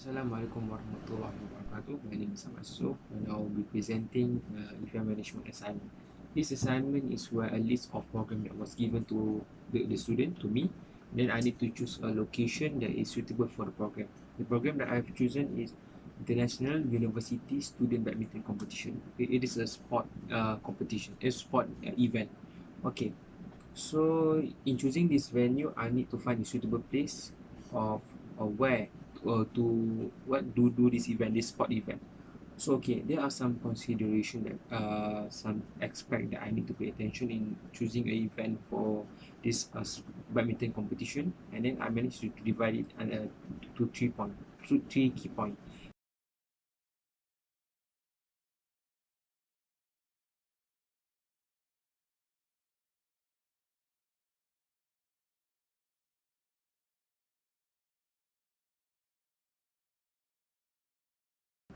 Assalamualaikum warahmatullahi wabarakatuh. My name is Ahmad Sissoho and I will be presenting event management assignment. This assignment is where a list of program that was given to the student, to me. Then I need to choose a location that is suitable for the program. The program that I have chosen is International University Student Badminton Competition. It is a sport competition, a sport event. Okay, so in choosing this venue, I need to find a suitable place of where to what do this event, this sport event. So okay, there are some consideration that some aspect that I need to pay attention in choosing an event for this badminton competition, and then I managed to divide it to 3 points, to 3 key points.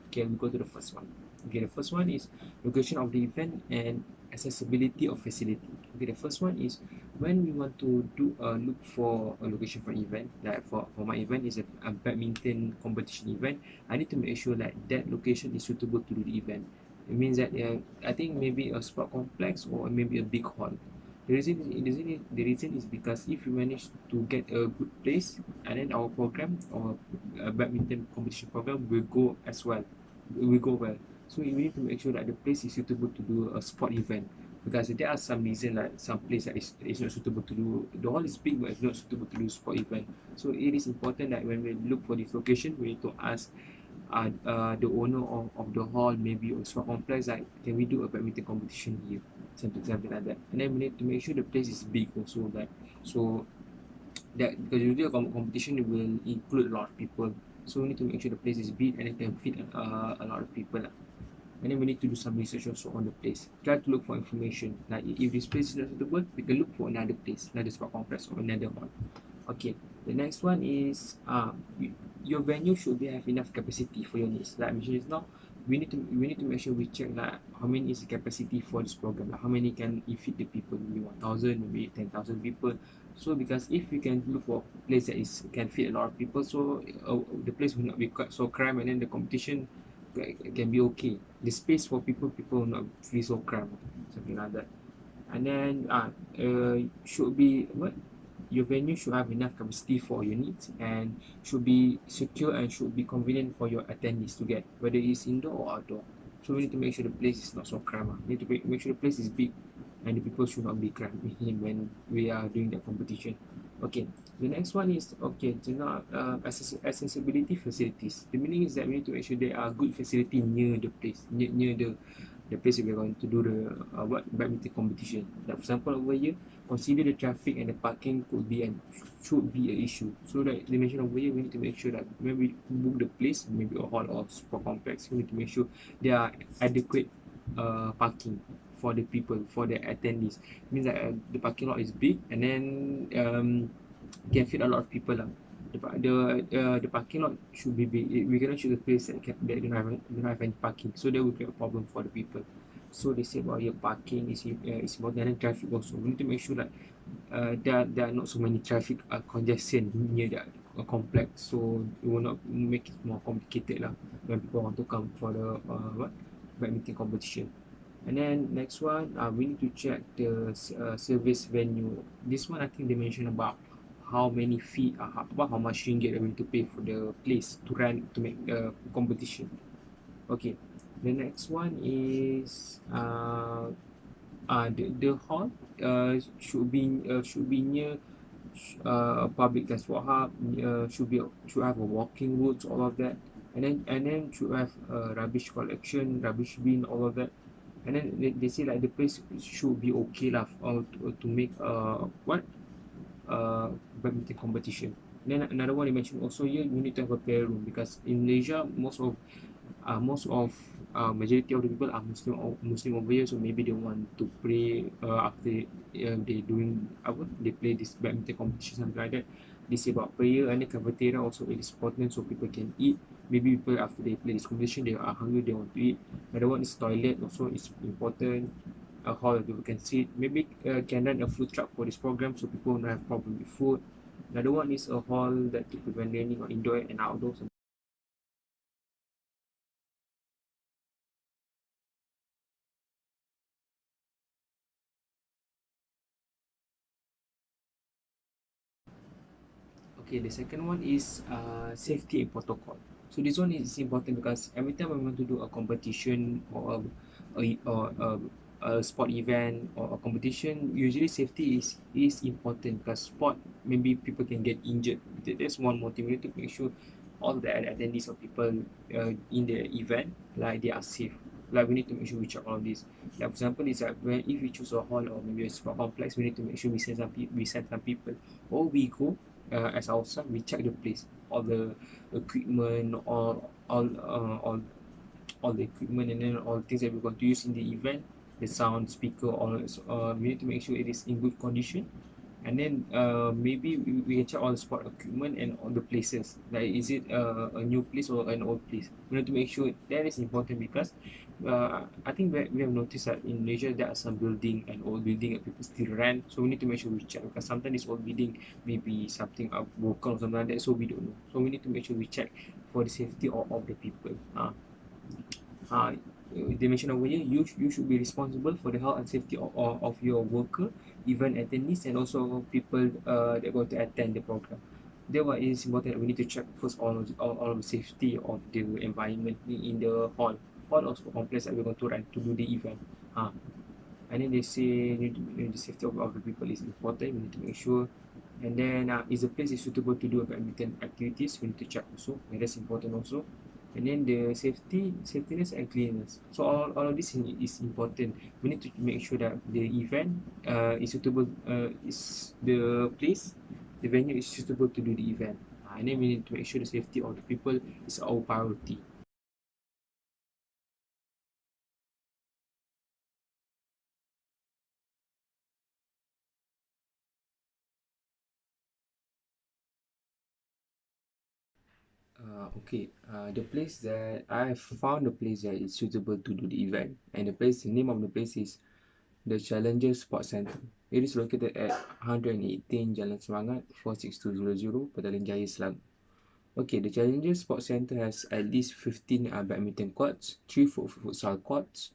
Okay, we go to the first one. Okay, the first one is location of the event and accessibility of facility. Okay, the first one is when we want to do look for a location for an event. Like for my event is a badminton competition event. I need to make sure that that location is suitable to do the event. It means that I think maybe a sport complex or maybe a big hall. The reason is because if we manage to get a good place, and then our program or badminton competition program will go as well, will go well. So we need to make sure that the place is suitable to do a sport event, because there are some reason like some place that is not suitable to do, the hall is big but it's not suitable to do sport event. So it is important that when we look for this location, we need to ask the owner of the hall, maybe or sport complex, like can we do a badminton competition here, something like that. And then we need to make sure the place is big also, like so that because usually a competition will include a lot of people, so we need to make sure the place is big and it can fit a lot of people lah. And then we need to do some research also on the place, try to look for information like if this place is not suitable, we can look for another place, another sport complex or another hall. Okay, the next one is your venue should be have enough capacity for your needs. Like I mentioned just now, we need to make sure we check like how many is the capacity for this program. Like how many can it fit the people? Maybe 1,000, maybe 10,000 people. So because if we can look for a place that is can fit a lot of people, so the place will not be quite so cramped, and then the competition can be okay. The space for people will not be so cramped, something like that. And then should be what your venue should have enough capacity for your needs and should be secure and should be convenient for your attendees to get, whether it's indoor or outdoor. So we need to make sure the place is not so cramped. We need to make sure the place is big and the people should not be cramped when we are doing the competition. Okay, the next one is okay, so now accessibility facilities. The meaning is that we need to make sure there are good facility near the place, near the place we are going to do the what badminton competition. Like for example, over here, consider the traffic and the parking could be and should be an issue. So like they mentioned over here, we need to make sure that when we book the place, maybe a hall or sport complex, we need to make sure there are adequate parking for the people, for the attendees. It means that the parking lot is big, and then can fit a lot of people lah. The parking lot should be big. We cannot choose a place that don't have any parking, so that will create a problem for the people. So they say about your parking is important, and traffic also. We need to make sure that there are not so many traffic congestion near the complex, so it will not make it more complicated lah when people want to come for the what badminton competition. And then next one, we need to check the service venue. This one I think they mentioned about how many fee, about how much ringgit are we need to pay for the place to run to make the competition. Okay, the next one is the hall should be near a public transport hub. Should have a walking routes, all of that, and then should have rubbish collection, rubbish bin, all of that. And then they say like the place should be okay lah to make what badminton competition. Then another one they mentioned also here, you need to have a prayer room, because in Malaysia most of majority of the people are Muslim over here, so maybe they want to pray after they doing they play this badminton competition, something like that. They say about prayer, and the cafeteria also is important so people can eat. Maybe people after they play this competition they are hungry, they want to eat. Another one is toilet also is important. A hall that people can sit. Maybe can run a food truck for this program so people don't have problem with food. Another one is a hall that to prevent raining or indoor and outdoors. Okay, the second one is safety and protocol. So this one is important because every time we want to do a competition or a sport event or a competition, usually safety is important because sport maybe people can get injured. That's one motive. We need to make sure all the attendees or people in the event like they are safe. Like we need to make sure we check all of this. Like for example, is that when if we choose a hall or maybe a sport complex, we need to make sure we send some people or we go as our staff, we check the place, all the equipment, all the equipment, and then all the things that we're going to use in the event, the sound, speaker, all. We need to make sure it is in good condition, and then maybe we can check all the sport equipment and all the places. Like is it a new place or an old place? We need to make sure that is important because I think we have noticed that in Malaysia there are some building and old building that people still rent. So we need to make sure we check because sometimes this old building may be something broken or something like that. So we don't know. So we need to make sure we check for the safety of the people. Uh, they mentioned over here, you should be responsible for the health and safety of your worker, event attendees, and also people that are going to attend the program. That what is important. We need to check first all of the safety of the environment in the hall of complex that we're going to run to do the event. And then they say the safety of the people is important. We need to make sure. And then is the place is suitable to do badminton activities? We need to check also. And that's important also. And then the safetyness and cleanliness. So all of this is important. We need to make sure that the event is suitable. Is the place, the venue is suitable to do the event. And then we need to make sure the safety of the people is our priority. Okay. The place that I found a place that is suitable to do the event, and the name of the place is the Challenger Sports Centre. It is located at 118 Jalan Semangat 46200, Petaling Jaya, Selangor. Okay, the Challenger Sports Centre has at least 15 badminton courts, 3 futsal courts,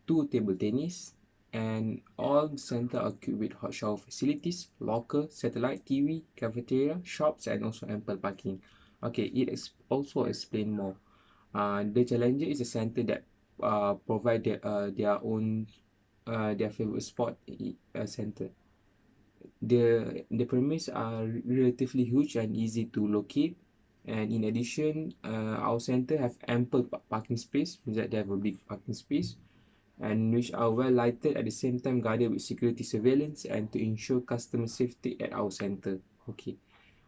2 table tennis, and all the centre are equipped with hot shower facilities, locker, satellite TV, cafeteria, shops, and also ample parking. Okay, also explain more. The Challenger is a centre that provide their own their favorite sport center. The premises are relatively huge and easy to locate. And in addition, our center have ample parking space, means that they have a big parking space, and which are well lighted at the same time guarded with security surveillance and to ensure customer safety at our center. Okay,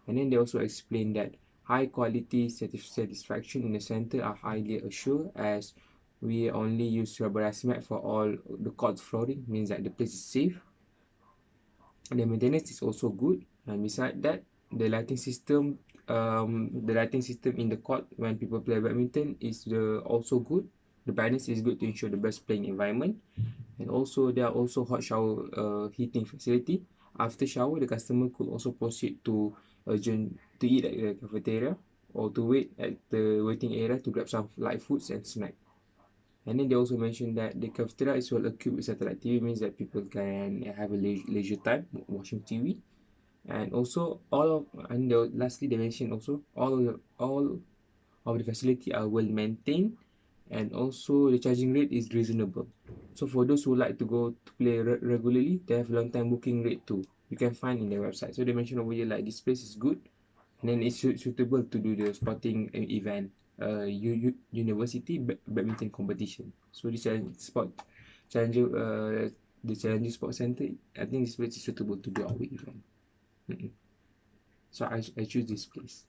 and then they also explain that high quality satisfaction in the center are highly assured as we only use rubberized mat for all the court flooring, means that the place is safe. The maintenance is also good, and beside that, the lighting system in the court when people play badminton is also good. The balance is good to ensure the best playing environment, and also there are also hot shower heating facility. After shower, the customer could also proceed to adjourn to eat at the cafeteria or to wait at the waiting area to grab some light foods and snack. And then they also mentioned that the cafeteria is well equipped with satellite TV, means that people can have a leisure time watching TV. And also lastly they mentioned also all of the facility are well maintained, and also the charging rate is reasonable. So for those who like to go to play regularly, they have long time booking rate too. You can find in their website. So they mentioned over here like this place is good, and then it's suitable to do the sporting event, university badminton competition. So this sport challenger, the challenger sports center, I think this place is suitable to do our event. Mm-mm. So I choose this place.